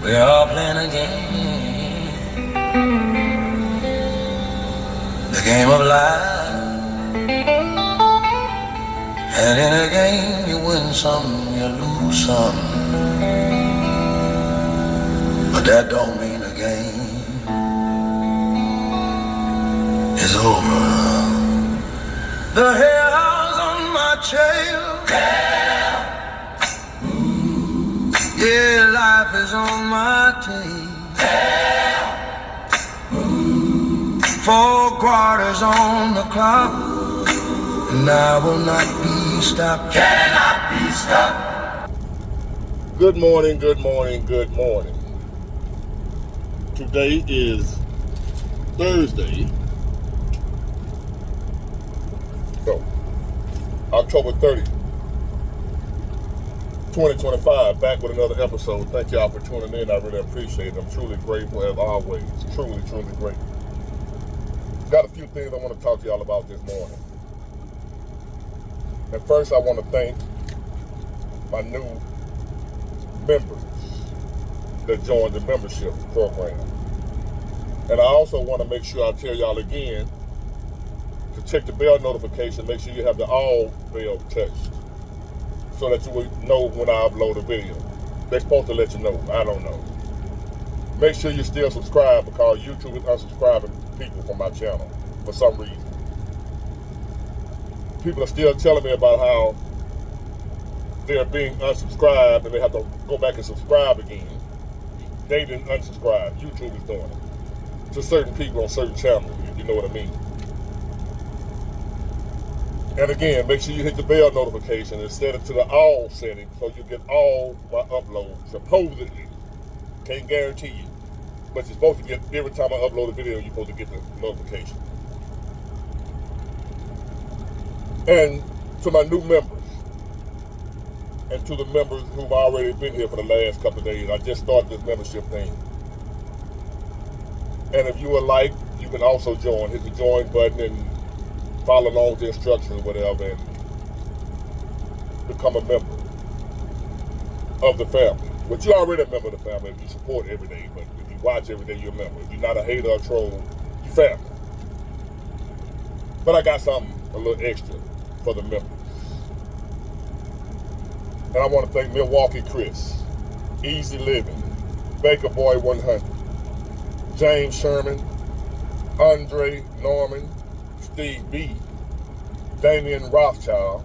We are playing a game, the game of life. And in a game you win some, you lose some. But that don't mean the game is over. The hair's on my tail. Yeah, life is on my tail. 4 quarters on the clock, and I will not be stopped. Cannot be stopped. Good morning, good morning, good morning. Today is Thursday, so October 30th, 2025, back with another episode. Thank y'all for tuning in. I really appreciate it. I'm truly grateful as always. Truly, truly grateful. Got a few things I want to talk to y'all about this morning. And first, I want to thank my new members that joined the membership program. And I also want to make sure I tell y'all again to check the bell notification. Make sure you have the all bell touched so that you will know when I upload a video. They're supposed to let you know. I don't know. Make sure you still subscribe because YouTube is unsubscribing people from my channel for some reason. People are still telling me about how they're being unsubscribed and they have to go back and subscribe again. They didn't unsubscribe. YouTube is doing it to certain people on certain channels, if you know what I mean. And again, make sure you hit the bell notification and set it to the all setting so you get all my uploads. Supposedly, can't guarantee you, but you're supposed to get, every time I upload a video, you're supposed to get the notification. And to my new members, and to the members who've already been here for the last couple of days, I just started this membership thing. And if you would like, you can also join. Hit the join button and follow along with the instructions or whatever and become a member of the family. But you're already a member of the family if you support every day. But if you watch every day, you're a member. If you're not a hater or troll, you're family. But I got something a little extra for the members. And I want to thank Milwaukee Chris, Easy Living, Baker Boy 100, James Sherman, Andre Norman, Steve B, Damian Rothschild,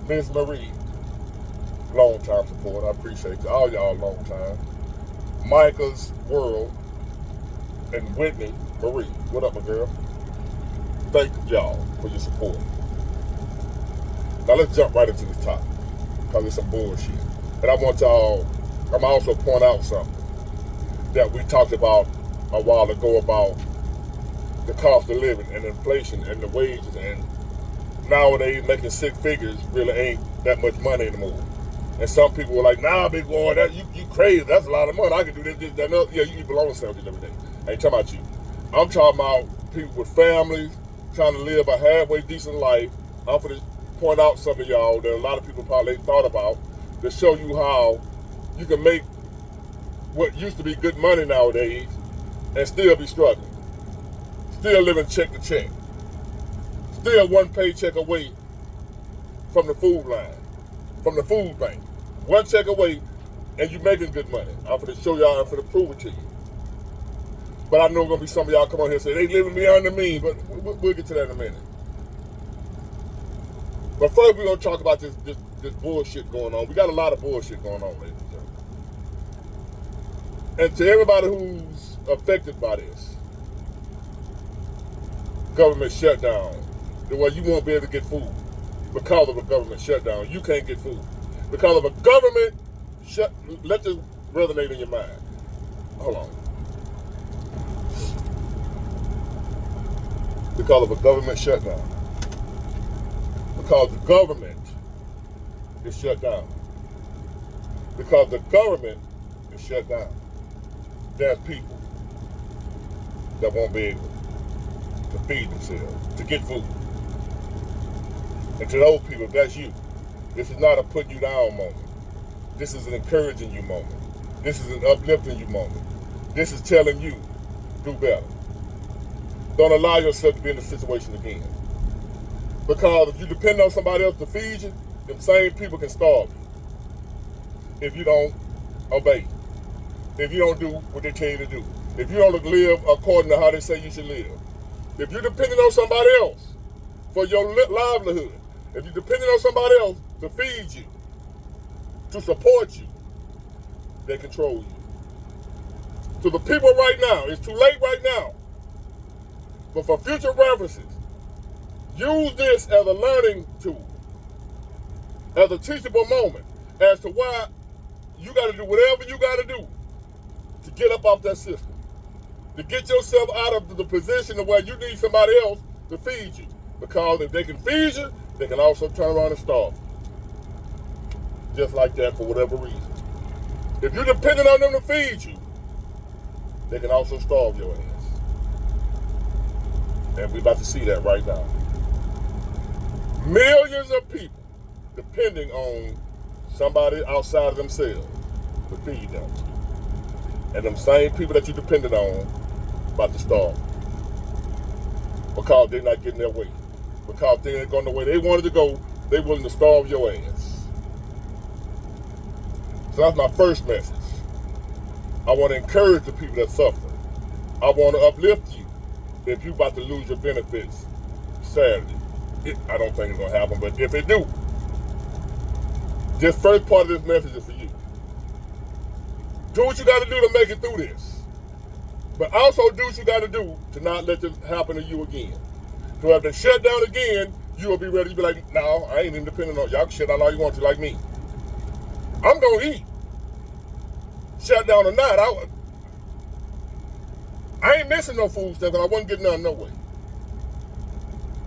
Ms. Marie, long time support. I appreciate you. All y'all long time. Micah's World and Whitney Marie. What up, my girl? Thank y'all for your support. Now let's jump right into this topic because it's some bullshit. And I want y'all, I'm also point out something that we talked about a while ago about the cost of living and inflation and the wages, and nowadays making 6 figures really ain't that much money anymore. And some people were like, nah, big boy, that you crazy, that's a lot of money. I can do this, that, and other. Yeah, you eat bologna sandwiches every day. I ain't talking about you. I'm talking about people with families trying to live a halfway decent life. I'm going to point out something to y'all that a lot of people probably ain't thought about to show you how you can make what used to be good money nowadays and still be struggling. Still living check to check. Still one paycheck away from the food line, from the food bank. One check away and you making good money. I'm going to show y'all, I'm going to prove it to you. But I know going to be some of y'all come on here and say, they living beyond the mean, but we'll get to that in a minute. But first we're going to talk about this bullshit going on. We got a lot of bullshit going on, ladies and gentlemen. And to everybody who's affected by this government shutdown, well, you won't be able to get food because of a government shutdown. You can't get food because of a government shut. Let this resonate in your mind. Hold on. Because of a government shutdown. Because the government is shut down. Because the government is shut down. There's people that won't be able to feed themselves, to get food. And to those people, if that's you, this is not a put you down moment. This is an encouraging you moment. This is an uplifting you moment. This is telling you, do better. Don't allow yourself to be in the situation again. Because if you depend on somebody else to feed you, them same people can starve you. If you don't obey. If you don't do what they tell you to do. If you don't live according to how they say you should live. If you're depending on somebody else for your livelihood, if you're depending on somebody else to feed you, to support you, they control you. So the people right now, it's too late right now, but for future references, use this as a learning tool, as a teachable moment, as to why you got to do whatever you got to do to get up off that system, to get yourself out of the position of where you need somebody else to feed you. Because if they can feed you, they can also turn around and starve you. Just like that for whatever reason. If you're dependent on them to feed you, they can also starve your ass. And we're about to see that right now. Millions of people depending on somebody outside of themselves to feed them. And them same people that you depended on about to starve. Because they're not getting their way. Because they ain't going the way they wanted to go, they willing to starve your ass. So that's my first message. I want to encourage the people that suffer. I want to uplift you if you're about to lose your benefits Saturday. I don't think it's going to happen, but if it do, this first part of this message is for you. Do what you got to do to make it through this. But also do what you got to do to not let this happen to you again. So if they shut down again, you will be ready to be like, no, I ain't even depending on y'all. Can shut down all you want to like me. I'm going to eat. Shut down or not, I ain't missing no food stuff and I wasn't getting none no way.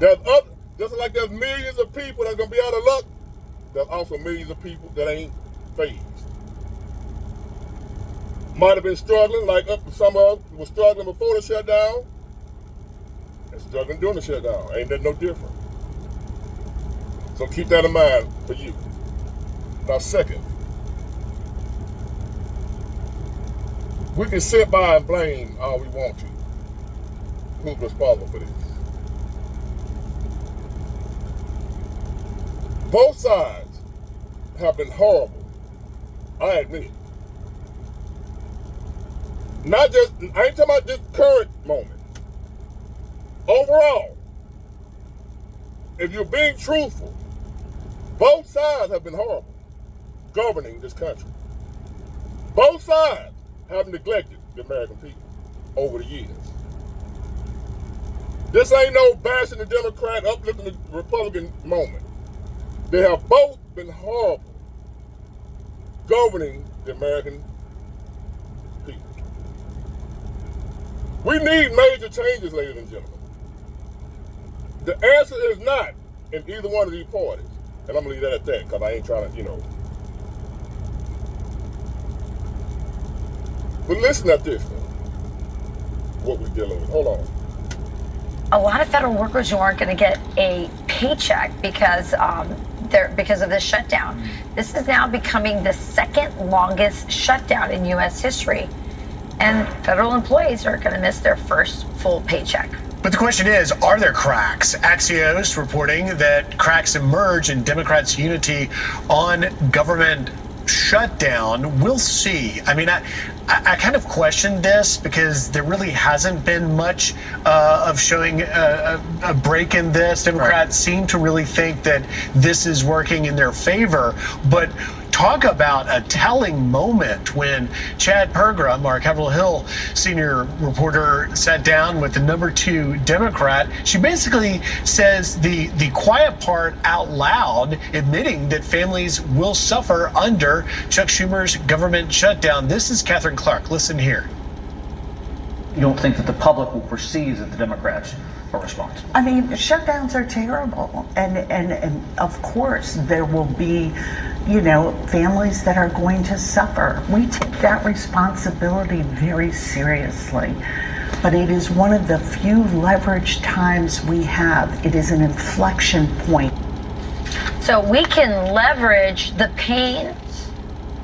Just like there's millions of people that's going to be out of luck, there's also millions of people that ain't phased. Might have been struggling, like some of us was struggling before the shutdown, and struggling during the shutdown. Ain't that no different? So keep that in mind for you. Now, second, we can sit by and blame all we want to. Who's responsible for this? Both sides have been horrible, I admit. Not just, I ain't talking about this current moment. Overall, if you're being truthful, both sides have been horrible governing this country. Both sides have neglected the American people over the years. This ain't no bashing the Democrat, uplifting the Republican moment. They have both been horrible governing the American people. We need major changes, ladies and gentlemen. The answer is not in either one of these parties. And I'm going to leave that at that because I ain't trying to, But listen at this, what we're dealing with. Hold on. A lot of federal workers who aren't going to get a paycheck because of this shutdown. This is now becoming the second longest shutdown in U.S. history. And federal employees are going to miss their first full paycheck. But the question is, are there cracks? Axios reporting that cracks emerge in Democrats' unity on government shutdown. We'll see. I mean, I kind of question this because there really hasn't been much of showing a break in this. Democrats seem to really think that this is working in their favor. But talk about a telling moment when Chad Pergram, our Capitol Hill senior reporter, sat down with the number 2 Democrat. She basically says the quiet part out loud, admitting that families will suffer under Chuck Schumer's government shutdown. This is Catherine Clark. Listen here. You don't think that the public will perceive that the Democrats are responsible? I mean, shutdowns are terrible. And of course, there will be, families that are going to suffer. We take that responsibility very seriously. But it is one of the few leverage times we have. It is an inflection point. So we can leverage the pain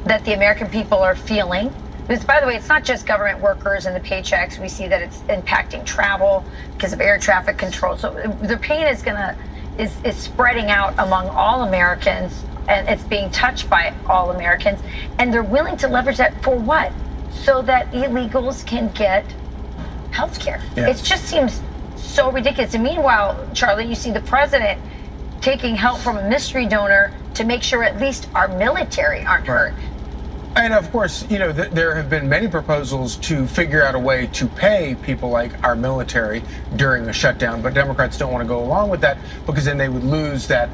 that the American people are feeling. Because, by the way, it's not just government workers and the paychecks. We see that it's impacting travel because of air traffic control. So the pain is spreading out among all Americans, and it's being touched by all Americans. And they're willing to leverage that for what? So that illegals can get health care. Yeah. It just seems so ridiculous. And meanwhile, Charlie, you see the president taking help from a mystery donor to make sure at least our military aren't hurt. And of course, there have been many proposals to figure out a way to pay people like our military during a shutdown, but Democrats don't want to go along with that because then they would lose that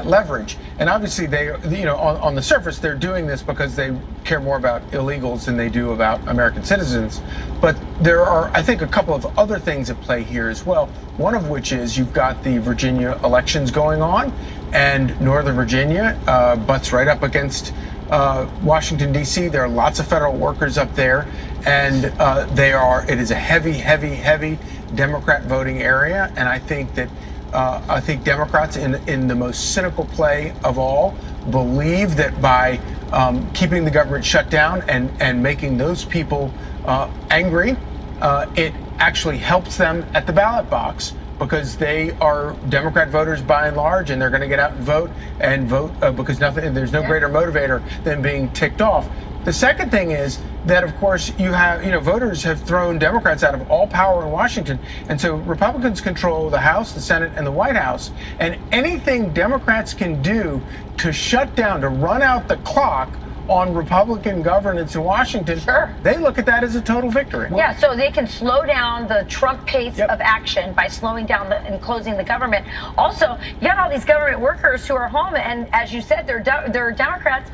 leverage. And obviously they, on the surface, they're doing this because they care more about illegals than they do about American citizens. But there are, I think, a couple of other things at play here as well. One of which is you've got the Virginia elections going on, and Northern Virginia butts right up against Washington, D.C. There are lots of federal workers up there, and it is a heavy Democrat voting area. And I think that Democrats in the most cynical play of all believe that by keeping the government shut down and making those people angry, it actually helps them at the ballot box, because they are Democrat voters by and large, and they're going to get out and vote because there's no greater motivator than being ticked off. The second thing is that, of course, voters have thrown Democrats out of all power in Washington. And so Republicans control the House, the Senate, and the White House. And anything Democrats can do to shut down, to run out the clock on Republican governance in Washington, they look at that as a total victory. Yeah, so they can slow down the Trump pace of action by slowing down and closing the government. Also, you got all these government workers who are home, and as you said, they're Democrats.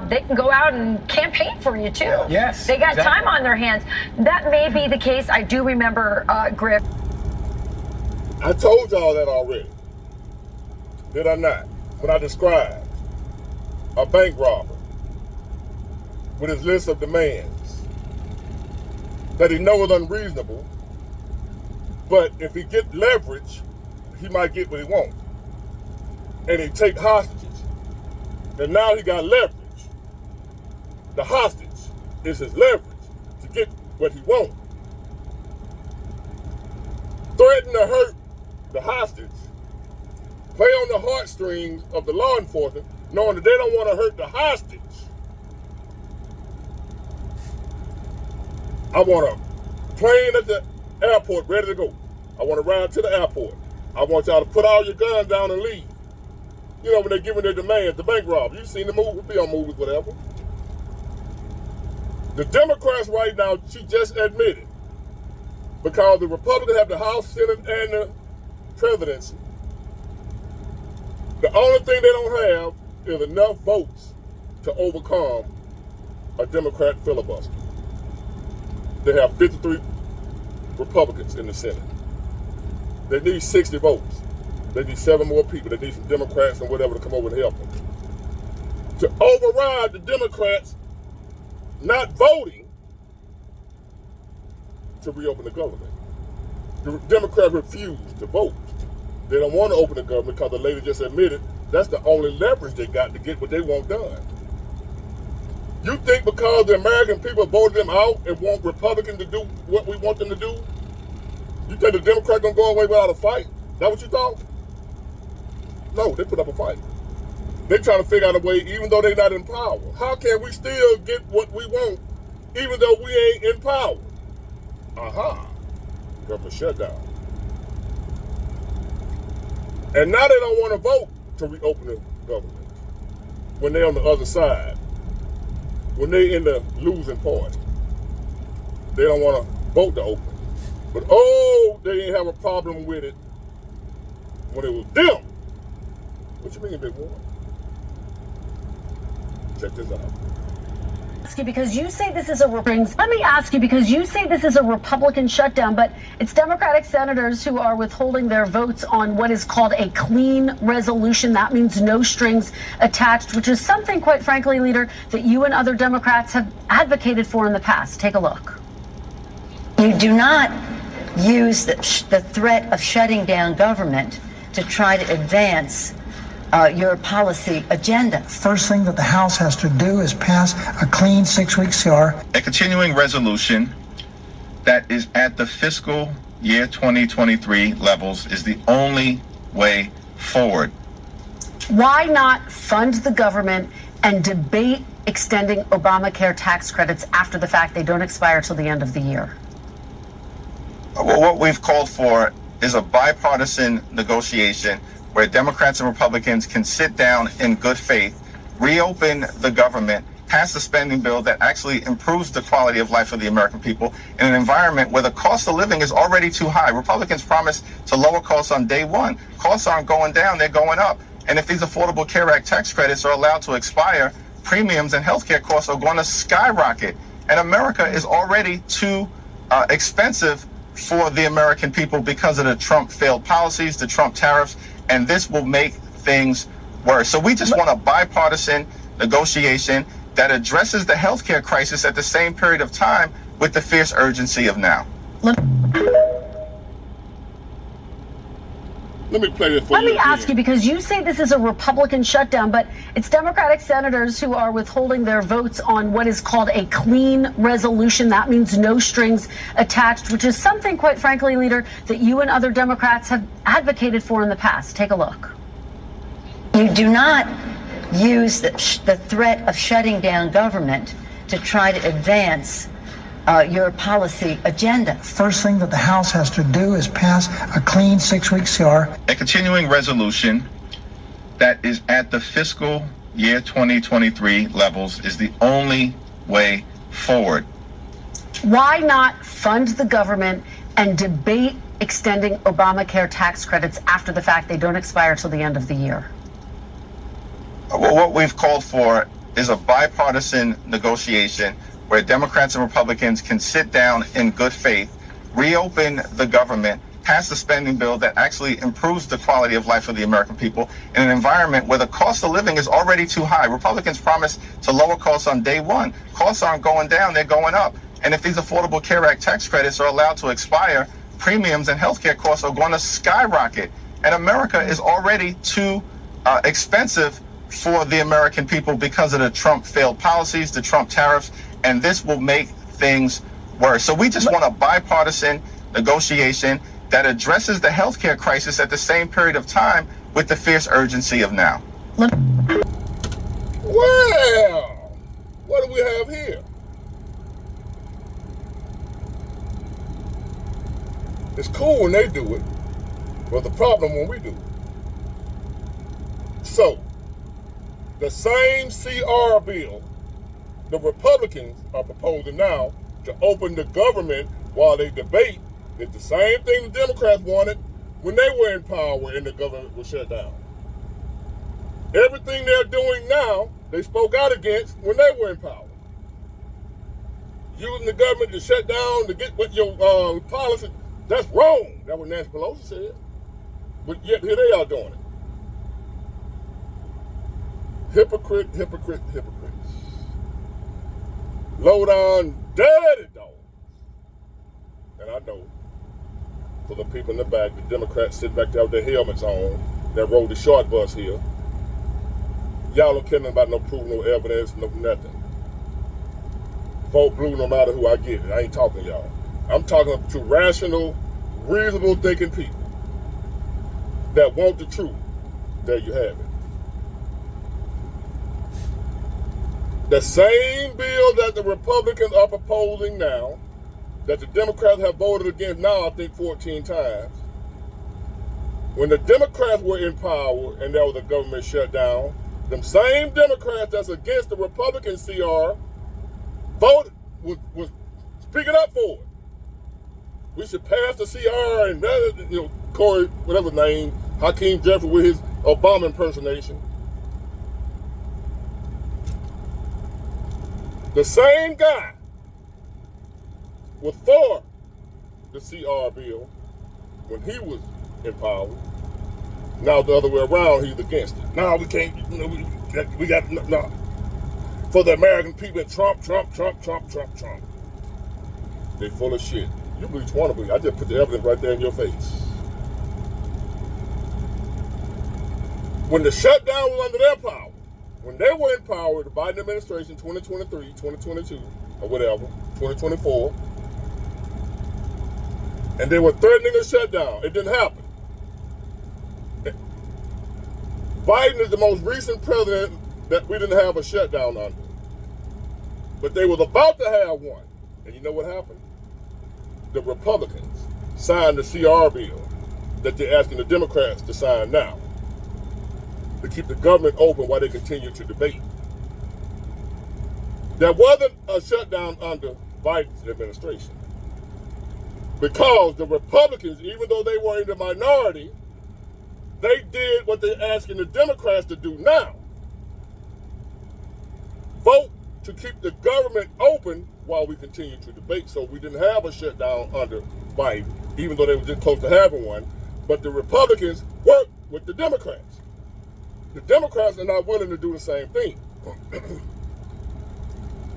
They can go out and campaign for you too. Yes, they got time on their hands. That may be the case. I do remember, Griff. I told y'all that already. Did I not? When I described a bank robber with his list of demands that he knows unreasonable, but if he get leverage, he might get what he wants. And he take hostages. And now he got leverage. The hostage is his leverage to get what he wants. Threaten to hurt the hostage. Play on the heartstrings of the law enforcement, knowing that they don't want to hurt the hostage. I want a plane at the airport ready to go. I want to ride to the airport. I want y'all to put all your guns down and leave. When they're giving their demands, the bank robber. You've seen the movie, be on movies, whatever. The Democrats right now, she just admitted, because the Republicans have the House, Senate, and the presidency, the only thing they don't have is enough votes to overcome a Democrat filibuster. They have 53 Republicans in the Senate. They need 60 votes. They need 7 more people. They need some Democrats and whatever to come over and help them. To override the Democrats not voting to reopen the government. The Democrats refuse to vote. They don't want to open the government because the lady just admitted that's the only leverage they got to get what they want done. You think because the American people voted them out and want Republicans to do what we want them to do, you think the Democrats gonna go away without a fight? Is that what you thought? No, they put up a fight. They're trying to figure out a way, even though they're not in power. How can we still get what we want, even though we ain't in power? Government shutdown. And now they don't want to vote to reopen the government when they're on the other side. When they're in the losing party, they don't want to vote to open. But they didn't have a problem with it when it was them. What you mean, big boy? Check this out. Because you say this is let me ask you, because you say this is a Republican shutdown, but it's Democratic senators who are withholding their votes on what is called a clean resolution. That means no strings attached, which is something, quite frankly, leader, that you and other Democrats have advocated for in the past. Take a look. You do not use the threat of shutting down government to try to advance your policy agenda. First thing that the House has to do is pass a clean 6-week CR. A continuing resolution that is at the fiscal year 2023 levels is the only way forward. Why not fund the government and debate extending Obamacare tax credits after the fact? They don't expire till the end of the year. Well, what we've called for is a bipartisan negotiation where Democrats and Republicans can sit down in good faith, reopen the government, pass a spending bill that actually improves the quality of life of the American people in an environment where the cost of living is already too high. Republicans promised to lower costs on day one. Costs aren't going down, they're going up. And if these Affordable Care Act tax credits are allowed to expire, premiums and healthcare costs are going to skyrocket. And America is already too expensive for the American people because of the Trump failed policies, the Trump tariffs, and this will make things worse. So we just want a bipartisan negotiation that addresses the healthcare crisis at the same period of time with the fierce urgency of now. Let me play this for you. Let me ask you, because you say this is a Republican shutdown, but it's Democratic senators who are withholding their votes on what is called a clean resolution. That means no strings attached, which is something, quite frankly, Leader, that you and other Democrats have advocated for in the past. Take a look. You do not use the threat of shutting down government to try to advance your policy agenda. First thing that the House has to do is pass a clean 6-week CR. A continuing resolution that is at the fiscal year 2023 levels is the only way forward. Why not fund the government and debate extending Obamacare tax credits after the fact? They don't expire till the end of the year. Well, what we've called for is a bipartisan negotiation where Democrats and Republicans can sit down in good faith, reopen the government, pass a spending bill that actually improves the quality of life of the American people in an environment where the cost of living is already too high. Republicans promised to lower costs on day one. Costs aren't going down, they're going up. And if these Affordable Care Act tax credits are allowed to expire, premiums and healthcare costs are going to skyrocket. And America is already too expensive for the American people because of the Trump failed policies, the Trump tariffs, and this will make things worse. So we just want a bipartisan negotiation that addresses the healthcare crisis at the same period of time with the fierce urgency of now. Well, what do we have here? It's cool when they do it, but the problem when we do it. So, the same CR bill the Republicans are proposing now to open the government while they debate is the same thing the Democrats wanted when they were in power and the government was shut down. Everything they're doing now, they spoke out against when they were in power. Using the government to shut down to get what your policy, that's wrong. That's what Nancy Pelosi said. But yet here they are doing it. Hypocrite, hypocrite, hypocrites. Low down, dirty dogs. And I know, for the people in the back, the Democrats sitting back there with their helmets on, that rode the short bus here. Y'all don't care nothing about no proof, no evidence, no nothing. Vote blue no matter who I get it. I ain't talking to y'all. I'm talking to rational, reasonable thinking people that want the truth. There you have it. The same bill that the Republicans are proposing now, that the Democrats have voted against now, I think 14 times. When the Democrats were in power and there was a government shutdown, them same Democrats that's against the Republican CR voted, was speaking up for it. We should pass the CR and Corey, whatever his name, Hakeem Jeffrey with his Obama impersonation. The same guy was for the CR bill when he was in power. Now the other way around, he's against it. No, we can't. We got no. For the American people, Trump. They full of shit. You believe you want to believe. I just put the evidence right there in your face. When the shutdown was under their power, when they were in power, the Biden administration, 2023, 2022, or whatever, 2024, and they were threatening a shutdown, it didn't happen. Biden is the most recent president that we didn't have a shutdown under. But they was about to have one. And you know what happened? The Republicans signed the CR bill that they're asking the Democrats to sign now, to keep the government open while they continue to debate. There wasn't a shutdown under Biden's administration, because the Republicans, even though they were in the minority, they did what they're asking the Democrats to do now. Vote to keep the government open while we continue to debate. So we didn't have a shutdown under Biden, even though they were just close to having one. But the Republicans worked with the Democrats. The Democrats are not willing to do the same thing.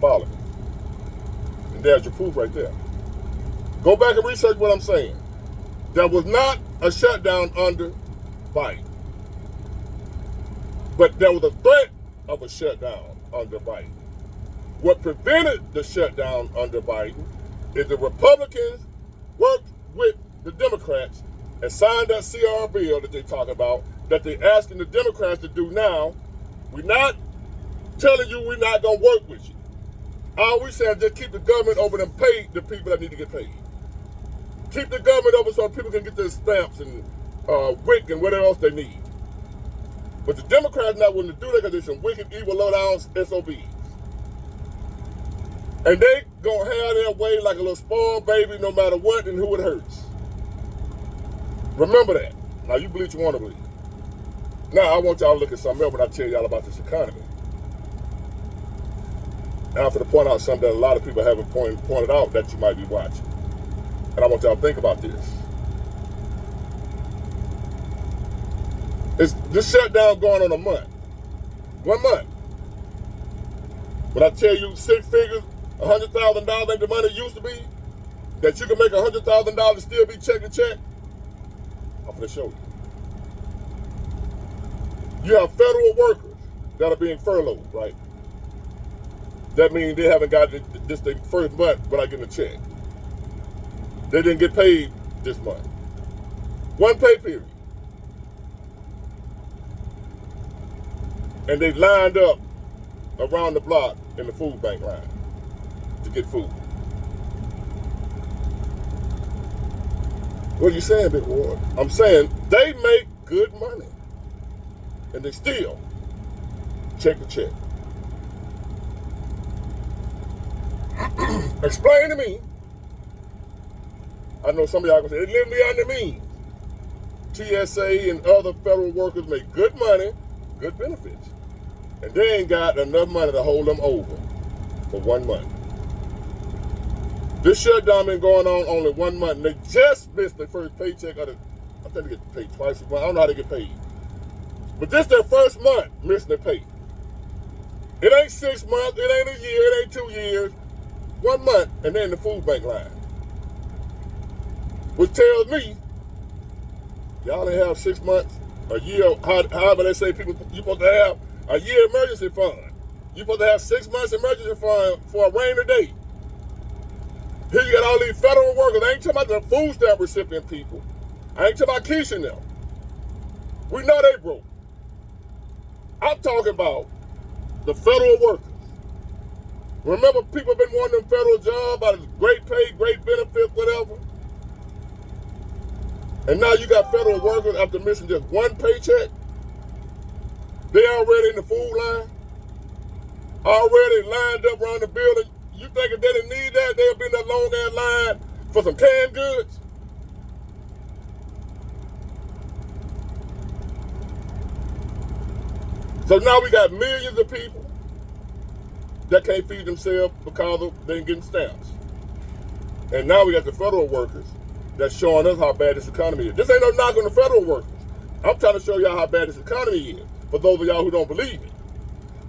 Follow me. And there's your proof right there. Go back and research what I'm saying. There was not a shutdown under Biden. But there was a threat of a shutdown under Biden. What prevented the shutdown under Biden is the Republicans worked with the Democrats and signed that CR bill that they talk about, that they're asking the Democrats to do now. We're not telling you we're not going to work with you. All we saying is just keep the government open and pay the people that need to get paid. Keep the government open so people can get their stamps and WIC and whatever else they need. But the Democrats not willing to do that because they're some wicked, evil, low-down SOBs. And they gonna have their way like a little spoiled baby no matter what and who it hurts. Remember that. Now you believe you want to believe. Now I want y'all to look at something else when I tell y'all about this economy. Now I'm going to point out something that a lot of people haven't pointed out that you might be watching. And I want y'all to think about this. This shutdown going on a month. 1 month. When I tell you 6 figures, $100,000 ain't the money it used to be, that you can make $100,000 and still be check to check, I'm going to show you. You have federal workers that are being furloughed, right? That means they haven't got this thing first month without getting a check. They didn't get paid this month. 1 pay period. And they lined up around the block in the food bank line to get food. What are you saying, Big Ward? I'm saying they make good money. And they still check to check. Explain to me. I know some of y'all gonna say, they live beyond their means. TSA and other federal workers make good money, good benefits. And they ain't got enough money to hold them over for 1 month. This shutdown been going on only 1 month, and they just missed their first paycheck. I think they get paid twice a month. I don't know how they get paid. But this their first month missing their pay. It ain't 6 months, it ain't a year, it ain't 2 years. 1 month, and they're in the food bank line. Which tells me, y'all ain't have 6 months, a year, however they say people, you're supposed to have a year emergency fund. You're supposed to have 6 months emergency fund for a rainy day. Here you got all these federal workers. I ain't talking about the food stamp recipient people. I ain't talking about Keisha and them. We know they broke. I'm talking about the federal workers. Remember, people have been wanting them federal jobs, about great pay, great benefits, whatever. And now you got federal workers after missing just 1 paycheck. They already in the food line, already lined up around the building. You think if they didn't need that, they'd be in that long-ass line for some canned goods? So now we got millions of people that can't feed themselves because they ain't getting stamps. And now we got the federal workers that's showing us how bad this economy is. This ain't no knock on the federal workers. I'm trying to show y'all how bad this economy is, for those of y'all who don't believe it.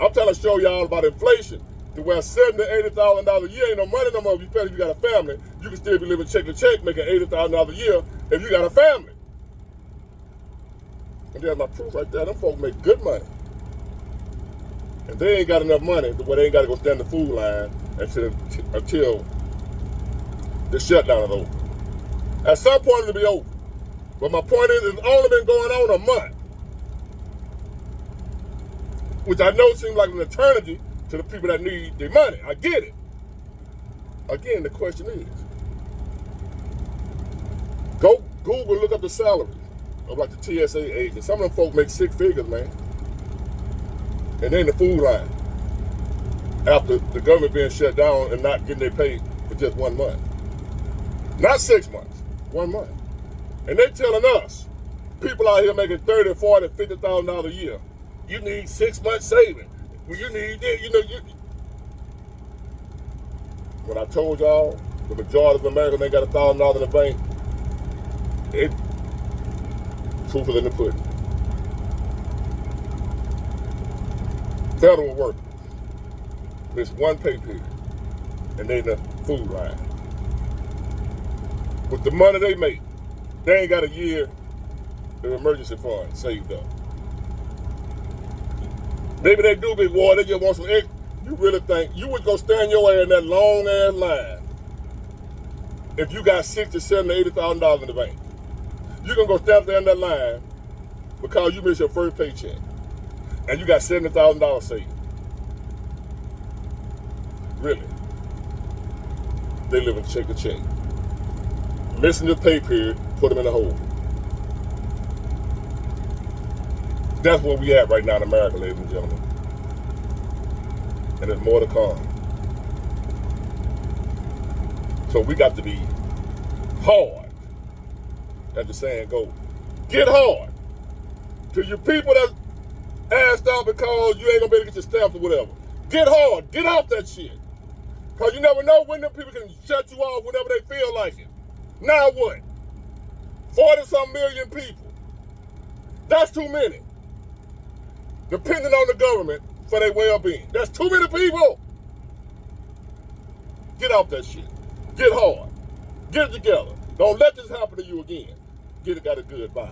I'm trying to show y'all about inflation, to where $70,000 to $80,000 a year ain't no money no more, especially if you got a family. You can still be living check to check, making $80,000 a year if you got a family. And there's my proof right there. Them folks make good money. And they ain't got enough money where they ain't got to go stand in the food line until the shutdown is over. At some point it'll be over. But my point is, it's only been going on a month. Which I know seems like an eternity to the people that need their money. I get it. Again, the question is, go Google, look up the salaries of like the TSA agents. Some of them folk make 6 figures, man. And they're in the food line after the government being shut down and not getting their pay for just 1 month. Not 6 months, 1 month. And they telling us, people out here making $30, $40, $50,000 a year, you need 6 months saving. Well, you need that, When I told y'all, the majority of Americans ain't got $1,000 in the bank, proof is in the pudding. Federal workers, miss 1 pay period, and they in the food line. With the money they make, they ain't got a year of emergency fund saved up. Maybe they do big war, they just want some egg. You really think you would go stand your ass in that long ass line if you got $60,000, $70,000, $80,000 in the bank? You gonna go stand there in that line because you missed your first paycheck and you got $70,000 saved? Really? They live in check to check. Missing the pay period, put them in a hole. That's where we at right now in America, ladies and gentlemen. And there's more to come. So we got to be hard, as the saying goes. Get hard. To your people that asked out because you ain't gonna be able to get your stamps or whatever. Get hard. Get off that shit. Because you never know when them people can shut you off whenever they feel like it. Now what? 40-some million people. That's too many. Depending on the government for their well-being. That's too many people. Get off that shit. Get hard. Get it together. Don't let this happen to you again. Get it, got a good bye.